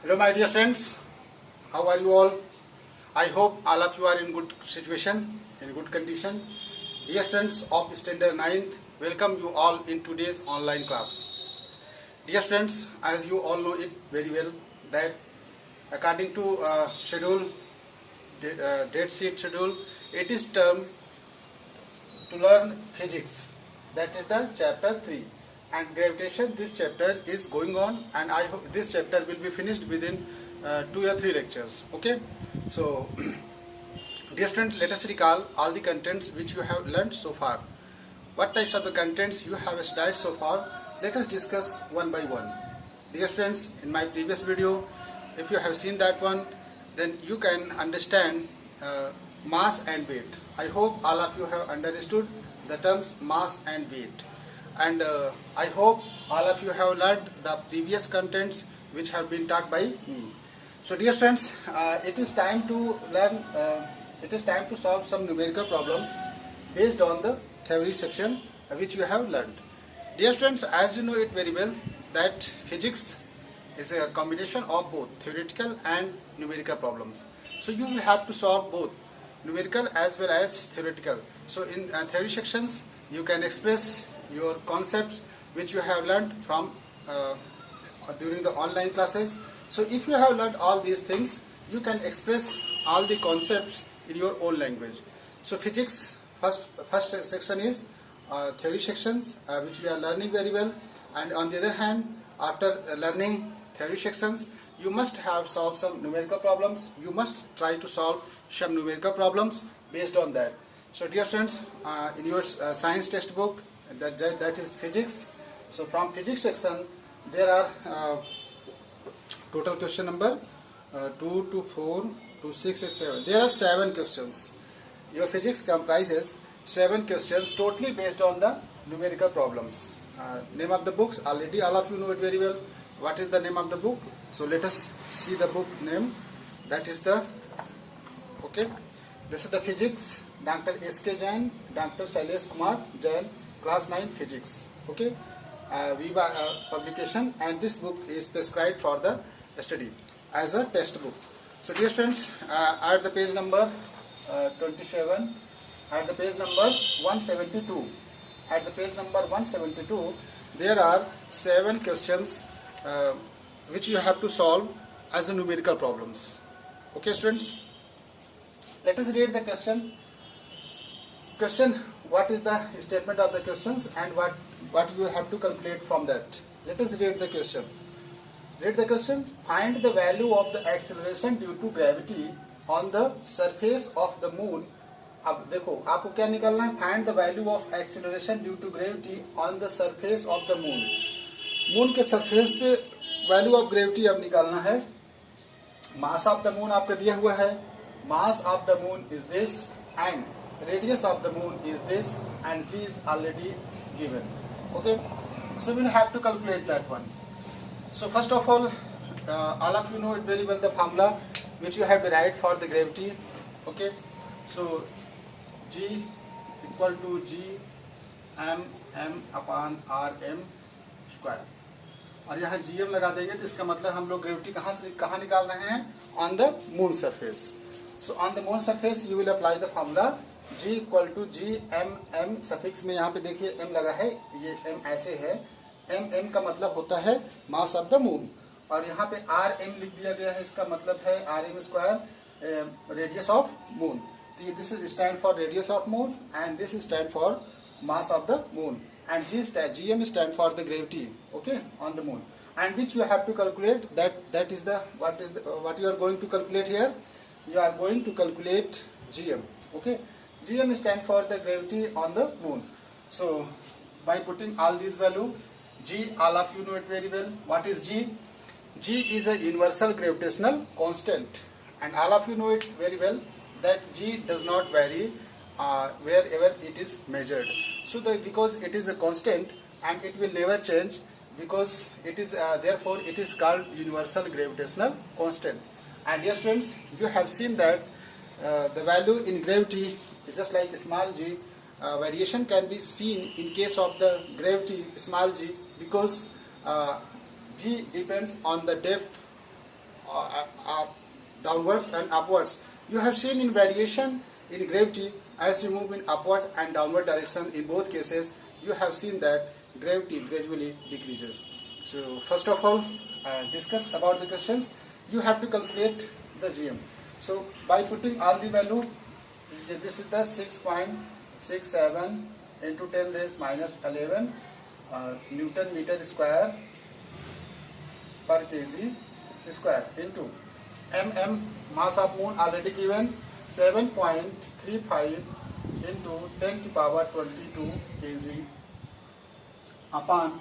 Hello my dear friends, how are you all? I hope all of you are in good situation, in good condition. Dear friends of standard 9th, welcome you all in today's online class. Dear friends, as you all know it very well that according to schedule, date sheet schedule, it is term to learn physics. That is the chapter 3. And gravitation, this chapter is going on, and I hope this chapter will be finished within 2 or 3 lectures. Okay, so dear students, let us recall all the contents which you have learned so far. What types of the contents you have studied so far? Let us discuss one by one. Dear students, in my previous video, if you have seen that one, then you can understand mass and weight. I hope all of you have understood the terms mass and weight. And I hope all of you have learned the previous contents which have been taught by me. So dear friends, it is time to learn, it is time to solve some numerical problems based on the theory section which you have learned. Dear friends, as you know it very well that physics is a combination of both theoretical and numerical problems. So you will have to solve both numerical as well as theoretical. So in theory sections you can express your concepts which you have learned from during the online classes. So if you have learned all these things, you can express all the concepts in your own language. So physics first section is theory sections which we are learning very well, and on the other hand, after learning theory sections, you must have solved some numerical problems. You must try to solve some numerical problems based on that. So dear friends, in your science textbook, that is physics. So from physics section there are total question number 2 to 4 to 6 and 7. There are 7 questions. Your physics comprises 7 questions totally based on the numerical problems. Name of the books, already all of you know it very well. What is the name of the book? So let us see the book name. That is the, okay, this is the physics, Dr. S.K. Jain, Dr. Shailesh Kumar Jain, class 9 physics. Okay, Viva publication, and this book is prescribed for the study as a textbook. So dear students, at the page number 27, at the page number 172, at the page number 172, there are 7 questions which you have to solve as a numerical problems. Okay students, let us read the question. Question, what is the statement of the questions and what you have to calculate from that. Let us read the question. Read the question. Find the value of the acceleration due to gravity on the surface of the moon. अब देखो आपको क्या निकालना है, find the value of acceleration due to gravity on the surface of the moon. Moon के surface पे value of gravity अब निकालना है. मास ऑफ द मून आपका दिया हुआ है. मास of the moon is this and radius of the moon is this, and g is already given. Okay, so we'll have to calculate that one. So first of all of you know it very well the formula which you have derived for the gravity. Okay, so g equal to g m upon rm square, और यहाँ gm लगा देंगे तो इसका मतलब हम लोग gravity कहाँ निकाल रहे हैं, on the moon surface. So on the moon surface you will apply the formula g equal to G m सफिक्स में यहाँ पे देखिए m लगा है, ये m ऐसे है. m का मतलब होता है मास ऑफ द मून, और यहाँ पे rm लिख दिया गया है, इसका मतलब है rm square radius of moon. तो this is stand for radius of moon and this stand for mass of the moon, and gm stand for the gravity, okay, on the moon, and which you have to calculate. That is the what you are going to calculate here. You are going to calculate gm. Okay, gm stand for the gravity on the moon. So by putting all these value, g, all of you know it very well. What is g? G is a universal gravitational constant, and all of you know it very well that g does not vary wherever it is measured. So because it is a constant and it will never change, because it is therefore it is called universal gravitational constant. And yes friends, you have seen that the value in gravity is just like small g. Variation can be seen in case of the gravity small g, because g depends on the depth downwards and upwards. You have seen in variation in gravity, as you move in upward and downward direction, in both cases you have seen that gravity gradually decreases. So first of all, discuss about the questions. You have to calculate the GM. So by putting all the value, this is the 6.67 into 10 raised minus 11 Newton meter square per kg square into mass of moon already given 7.35 into 10 to power 22 kg upon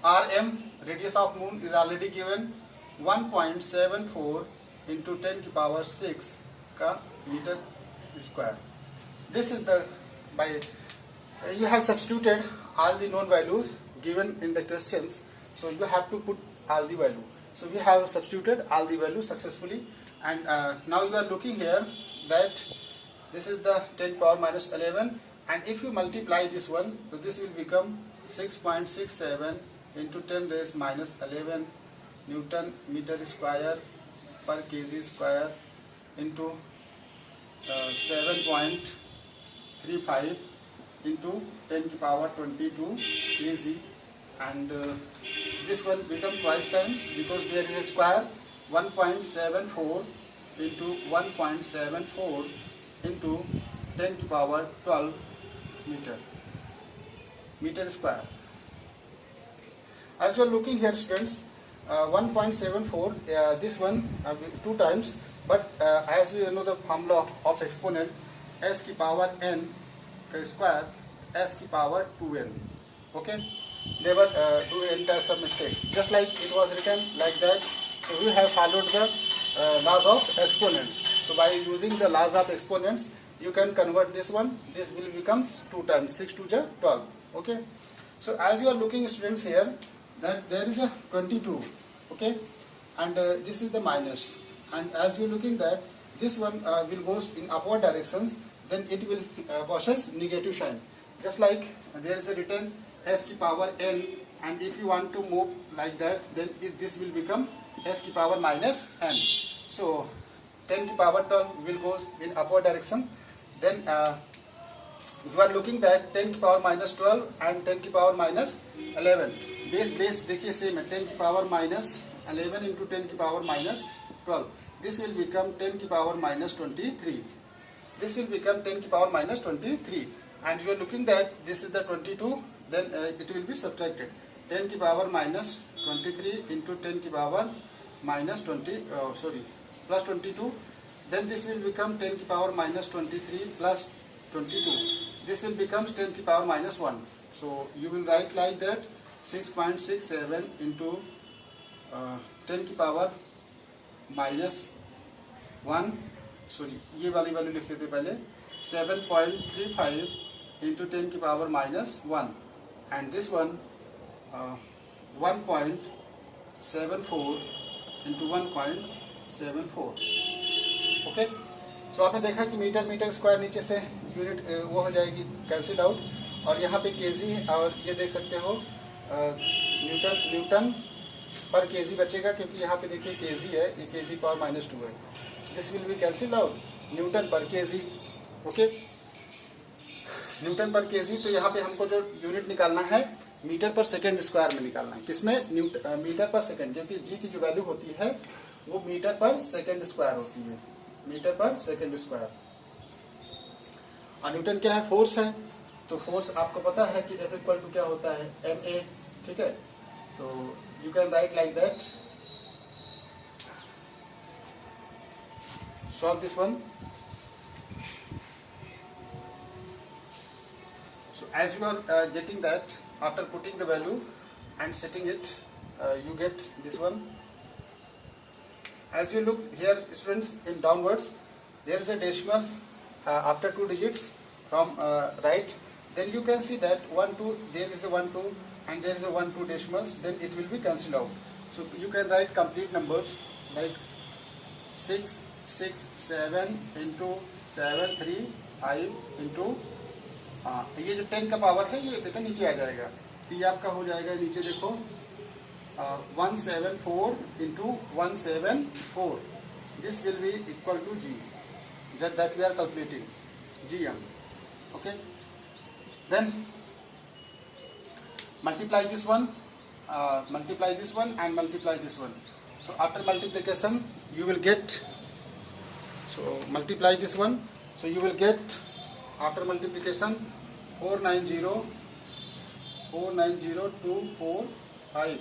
rm, radius of moon is already given 1.74 into 10 to power 6 ka meter square. This is the by you have substituted all the known values given in the questions, so you have to put all the value. So we have substituted all the values successfully, and now you are looking here that this is the 10 power minus 11, and if you multiply this one, so this will become 6.67 into 10 raised minus 11 Newton meter square per kg square into 7.35 into 10 to power 22 kg, and this one become twice times because there is a square. 1.74 into 1.74 into 10 to power 12 meter square. As you are looking here, students, 1.74, this one two times, but as we know the formula of exponent, s की power n का square, s की power 2n. Okay, never do any types of mistakes. Just like it was written like that, so we have followed the laws of exponents. So by using the laws of exponents, you can convert this one. This will becomes 2 times 6 to the 12. Okay, so as you are looking, students, here that there is a 22. Okay, and this is the minus, and as you are looking that this one will goes in upward directions, then it will possess negative sign. Just like there is a written s की power n, and if you want to move like that, then this will become s की power minus n. So 10 की power 12 will goes in upward direction. Then you are looking that 10 की power minus 12 and 10 की power minus 11. Base देखिए same है, 10 की power minus 11 into 10 की power minus 12. This will become 10 की power minus 23. This will become 10 की power minus 23. And you are looking that this is the 22, then it will be subtracted. 10 की power minus 23 into 10 की power minus 20, plus 22. Then this will become 10 की power minus 23 plus 22. This will become 10 की power minus 1. So you will write like that 6.67 into 10 की power minus 1. ये वाली value लिख लेते पहले 7.35 into 10 की power minus 1, and this one 1.74 into 1.74. Okay, सो आपने देखा कि मीटर स्क्वायर नीचे से यूनिट वो हो जाएगी कैंसिल आउट, और यहाँ पे केजी और ये देख सकते हो न्यूटन पर केजी बचेगा, क्योंकि यहाँ पे देखिए केजी है, ये केजी पावर माइनस 2 है. This will B cancel out Newton पर केजी. ओके, न्यूटन पर केजी. तो यहाँ पे हमको जो यूनिट निकालना है मीटर पर सेकेंड स्क्वायर में निकालना है. किसमें? मीटर पर सेकेंड, क्योंकि जी की जो वैल्यू होती है वो मीटर पर सेकेंड स्क्वायर होती है. मीटर पर सेकेंड स्क्वायर. और न्यूटन क्या है? फोर्स है. तो फोर्स आपको पता है कि F इक्वल टू क्या होता है? ma. ठीक है, so you can write like that. Solve this one. So as you are getting that, after putting the value and setting it, you get this one. As you look here, students, in downwards, there is a decimal after 2 digits from right. Then you can see that 1 2, there is a 1 2, and there is a 1 2 decimals. Then it will be cancelled out. So you can write complete numbers like 6 6 7 into 7 3 5 into ये जो 10 का power है ये बेटा नीचे आ जाएगा. तो ये आपका हो जाएगा नीचे देखो 174 into 174. This will be equal to G. That we are calculating GM. Okay. Then multiply this one, and multiply this one. So after multiplication, you will get. So multiply this one. So you will get after multiplication 490,245,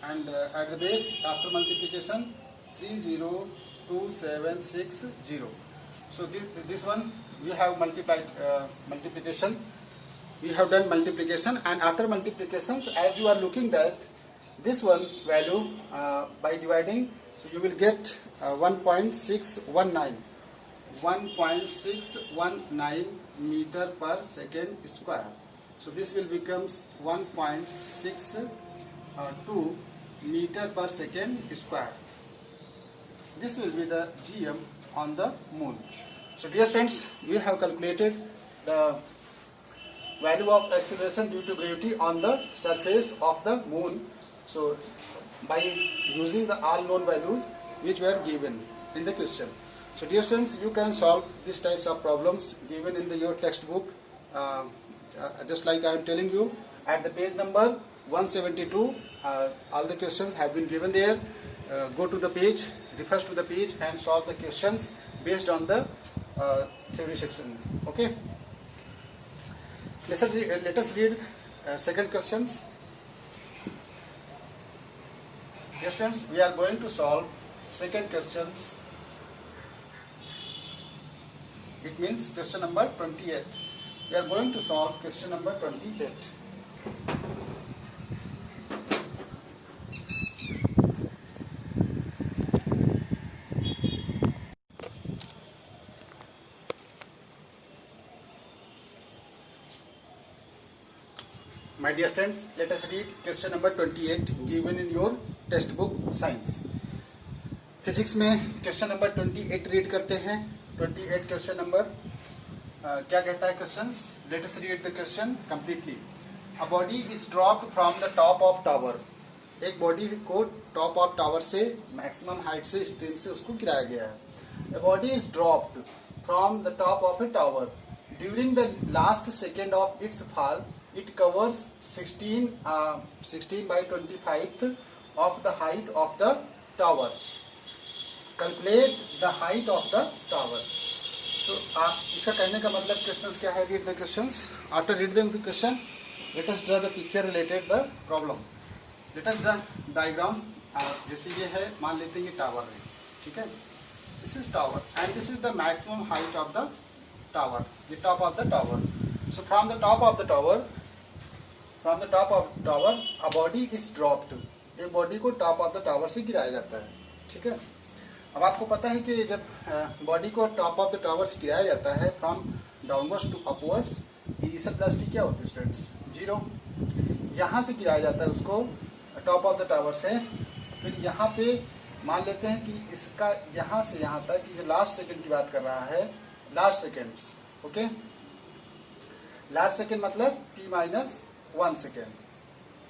and at the base after multiplication 302760. So this one we have multiplied multiplication. We have done multiplication, and after multiplications, as you are looking that this one value by dividing, so you will get 1.619 meter per second square. So this will becomes 1.62 meter per second square. This will be the GM on the moon. So dear friends, we have calculated the value of acceleration due to gravity on the surface of the moon. So by using the all known values which were given in the question. So dear students, you can solve these types of problems given in your textbook. Just like I am telling you, at the page number 172, all the questions have been given there. Go to the page, refers to the page, and solve the questions based on the theory section. Okay. Let us read second questions. Yes, friends, we are going to solve second questions. It means question number 28. We are going to solve question number 28. My dear students, let us read question number 28 given in your textbook science. Physics में question number 28 read करते हैं. 28 question number क्या कहता है questions? Let us read the question completely. A body is dropped from the top of tower. एक body को top of tower से maximum height से स्ट्रीम से उसको गिराया गया है. A body is dropped from the top of A tower. During the last second of its fall it covers 16 by 25th of the height of the tower. Calculate the height of the tower. So इसका कहने का मतलब questions क्या है? Read the questions. After reading the question, let us draw the picture related the problem. Let us draw diagram. जैसे ये है, मान लेते हैं ये टावर है, ठीक है. This is tower and this is the maximum height of the tower. The top of the tower. So from the top of the tower, a body is dropped. एक बॉडी को टॉप ऑफ द टावर से गिराया जाता है, ठीक है. अब आपको पता है कि जब बॉडी को टॉप ऑफ द टावर से गिराया जाता है from downwards to upwards, initial velocity क्या होती है स्टूडेंट्स? 0. यहाँ से गिराया जाता है उसको टॉप ऑफ द टावर से. फिर यहाँ पे मान लेते हैं कि इसका यहाँ से यहाँ तक जो लास्ट सेकेंड की बात कर रहा है, last seconds. Okay, last second मतलब t-1 सेकेंड.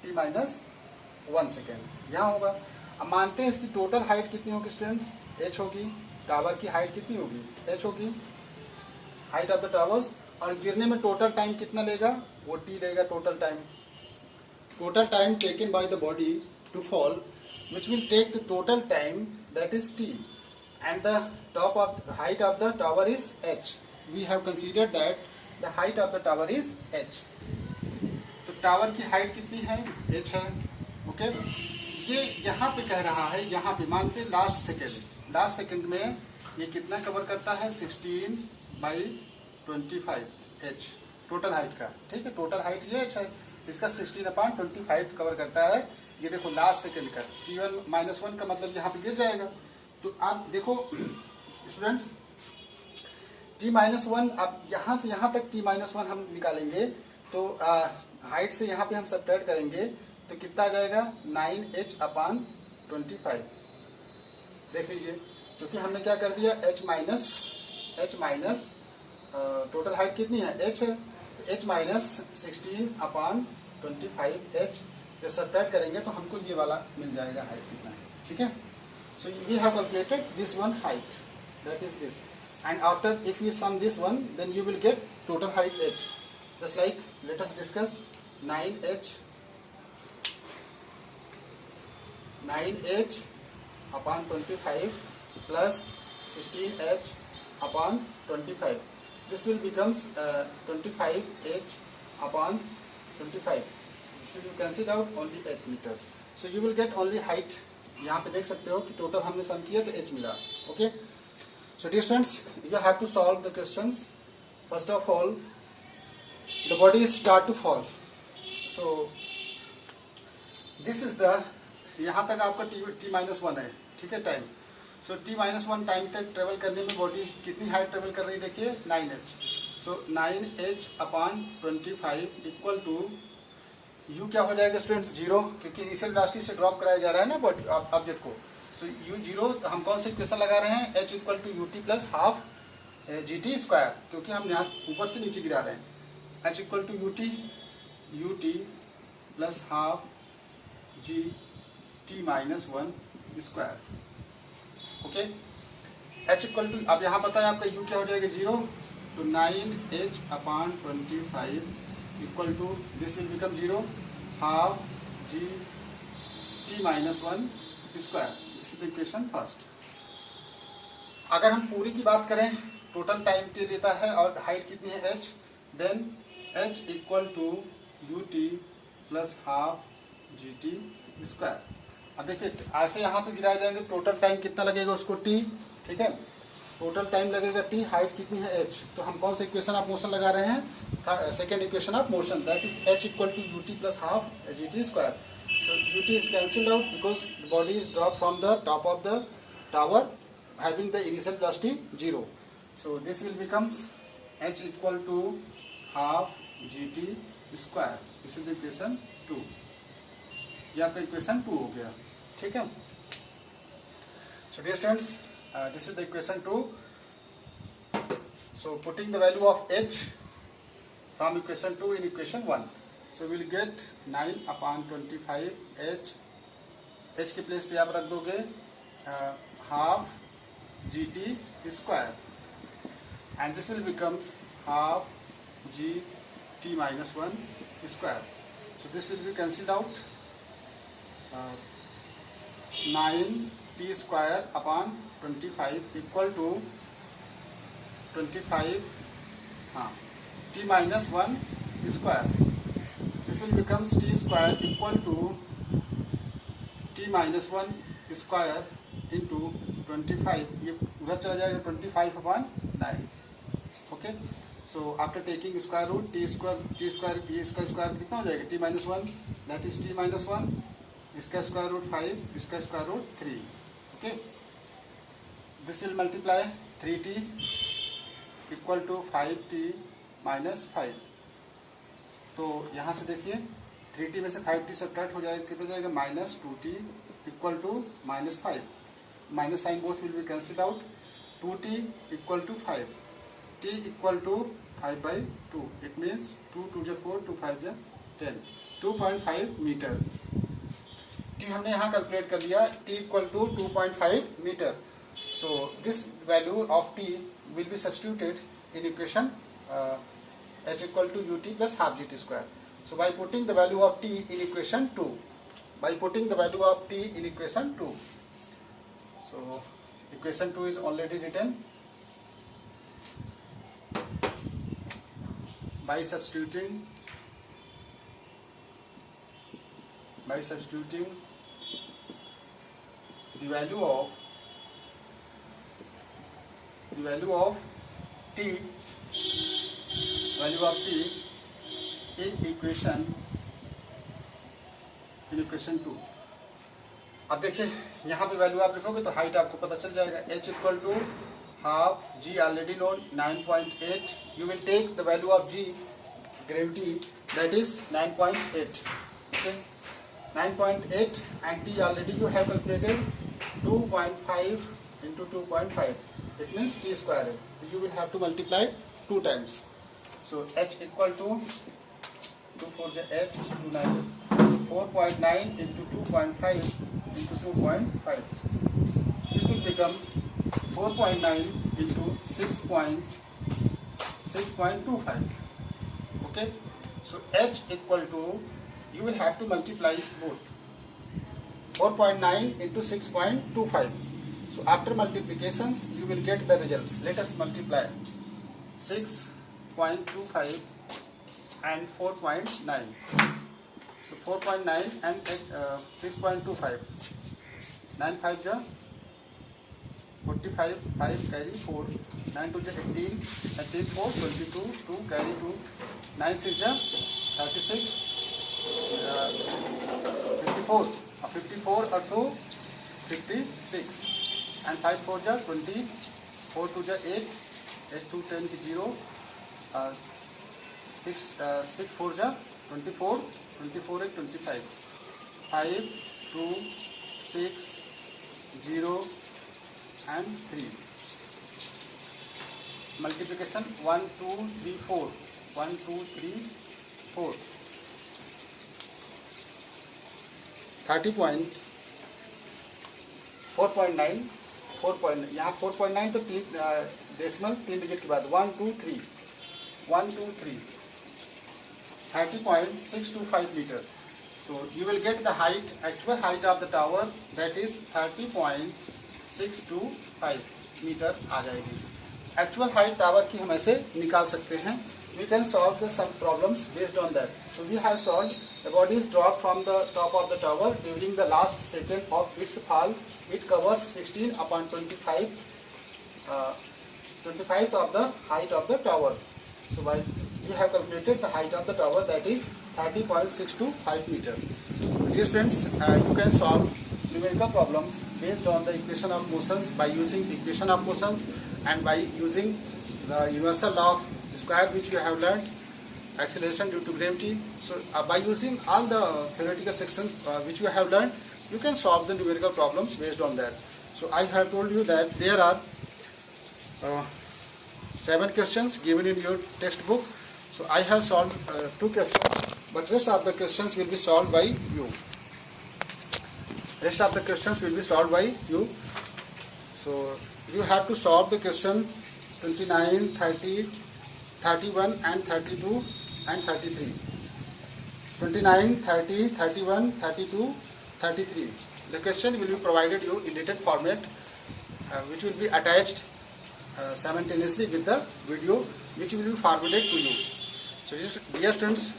t-1 सेकेंड यहाँ होगा. अब मानते हैं इसकी टोटल हाइट कितनी होगी स्टूडेंट्स? h होगी. टावर की हाइट कितनी होगी? h होगी, हाइट ऑफ द टावर्स. और गिरने में टोटल टाइम कितना लेगा? वो t लेगा. Total time taken by the body to fall which will take the total time, that is t, and the height of the tower is h. We have considered that the height of the tower is h. तो tower की height कितनी है? h है. Okay, ये यहाँ पे कह रहा है, यहाँ पे मानते लास्ट सेकेंड में ये कितना कवर करता है? 16 by 25 h टोटल हाइट का, ठीक है. टोटल हाइट ये h है, इसका 16/25 कवर करता है. ये देखो लास्ट सेकेंड का t-1 का मतलब यहाँ पे गिर जाएगा. तो आप देखो स्टूडेंट्स, t-1, अब यहाँ से यहाँ तक t-1 हम निकालेंगे तो हाइट से यहाँ पे हम सब्ट्रैक्ट करेंगे तो कितना आ जाएगा? 9h/25. देख लीजिए, क्योंकि हमने क्या कर दिया, h माइनस टोटल हाइट कितनी है? h है. h - 16/25h जब सब्ट्रैक्ट करेंगे तो हमको ये वाला मिल जाएगा हाइट कितना है, ठीक है। So we have calculated this one height, that is this, and after if you sum this one then you will get total height h, just like let us discuss 9h upon 25 plus 16h upon 25. This will becomes 25h upon 25. This will be cancelled out only h meters. So you will get only height. यहाँ पे देख सकते हो कि total हमने सम किया तो h मिला. Okay. So dear students, you have to solve the questions. First of all, the bodies start to fall. So this is the, यहाँ तक आपका t-1 है, ठीक है, टाइम. सो t-1 टाइम तक ट्रेवल करने में बॉडी कितनी हाइट ट्रेवल कर रही है, देखिए 9h. So 9h upon 25 equal to u क्या हो जाएगा स्टूडेंट्स, 0, क्योंकि इनिशियल वेलोसिटी से ड्रॉप कराया जा रहा है ना बॉडी ऑब्जेक्ट को. सो u 0, हम कौन से इक्वेशन लगा रहे हैं, h equal to ut plus half gt square, क्योंकि हम यहाँ ऊपर से नीचे गिरा रहे हैं. h equal to ut plus half gt-1 square. Okay, h equal to, अब यहाँ पता है आपका u क्या हो जाएगा, 0, तो 9h upon 25 equal to this will become 0, half gt-1 square. This is the equation first. अगर हम पूरी की बात करें, टोटल टाइम t लेता है और हाइट कितनी है h, then h equal to ut plus half gt square. अब देखिए ऐसे यहाँ पे गिराए जाएंगे, टोटल टाइम कितना लगेगा उसको t, ठीक है, टोटल टाइम लगेगा t, हाइट कितनी है h, तो हम कौन सा इक्वेशन ऑफ मोशन लगा रहे हैं, second equation of motion, that is h equal to ut plus half gt square. So ut is cancelled out because the body is drop from the top of the tower having the initial velocity 0. So this will becomes h equal to half gt square. This is the equation 2. यह आपका equation 2 हो गया, ठीक है. So dear students, this is the equation 2. So putting the value of h from equation 2 in equation 1, so will get 9 upon 25 h के place पे आप रख दोगे half gt square, and this will becomes half gt-1 square. So this will be cancelled out, 9t square upon 25 equal to 25, हाँ, t-1 square. This will becomes t square equal to t-1 square into 25, ये उधर चला जाएगा 25 upon 9. Okay, सो after taking square root t square ये इसका square कितना हो जाएगा, t-1, दैट इज t-1, इसका स्क्वायर रूट 5, इसका square root 3. Okay, this will multiply 3t equal to 5t minus 5. तो यहाँ से देखिए 3t में से 5t सब्ट्रैक्ट हो जाएगा, कितना जाएगा, minus 2t equal to minus 5. Minus sign both will be cancelled out. 2t equal to 5, t equal to 5/2. It means 2 2 4, 2 5 10, 2.5 metre. t हमने यहाँ कैलकुलेट कर लिया, t equal to 2.5 metre. So this value of t will be substituted in equation h equal to ut plus half gt square. So by putting the value of t in equation 2, by putting the value of t in equation 2, so equation 2 is already written. By substituting the value of t in equation 2. अब देखिए यहाँ पे value आप लिखोगे तो height आपको पता चल जाएगा. h equal to half g already known 9.8. You will take the value of g gravity, that is 9.8. Okay, 9.8 and t already you have calculated 2.5 into 2.5. It means t square. You will have to multiply 2 times. So h equal to 2 4 8, 2 9 4.9 into 2.5 into 2.5. This will become 4.9 into 6.25. Okay. So h equal to, you will have to multiply both. 4.9 into 6.25. So after multiplications, you will get the results. Let us multiply 6.25 and 4.9. So 4.9 and 6.25. 9 5 ja 45, 5 carry 4, 9 2 ja 18, 18 4 22, 2 carry 2, 9 6 ja 36, 54, 54 or 2 56, and 5 4 ja 20, 4 2 ja 8, 8 2 10 ki 0, 6 4 ja 24, 24 8 25, 5 2 6 0 and 3. Multiplication 1 2 3 4, 1 2 3 4. 30.4.9 4. यहाँ 4.9 तो decimal 3 digit के बाद 1 2 3 1 2 3 30.625 meter. So you will get the height, actual height of the tower, that is 30.625 meter आ जाएगी. Actual height tower की हम ऐसे निकाल सकते हैं. We can solve some problems based on that. So we have solved the body is dropped from the top of the tower during the last second of its fall. It covers 16 upon 25, 25th of the height of the tower. So by you have calculated the height of the tower, that is 30.625 meter. Dear students, you can solve numerical problems based on the equation of motions by using equation of motions and by using the universal law of square which you have learned, acceleration due to gravity. So by using all the theoretical sections which you have learned, you can solve the numerical problems based on that. So I have told you that there are 7 questions given in your textbook. So I have solved 2 questions, but rest of the questions will be solved by you. Rest of the questions will be solved by you. So you have to solve the question 29, 30, 31 and 32 and 33. 29, 30, 31, 32, 33. The question will be provided you in written format, which will be attached simultaneously with the video, which will be forwarded to you. So dear students,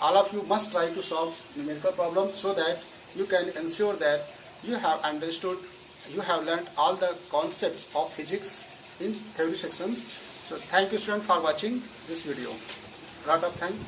all of you must try to solve numerical problems so that you can ensure that you have understood, you have learned all the concepts of physics in theory sections. So thank you students for watching this video. Lot of thanks.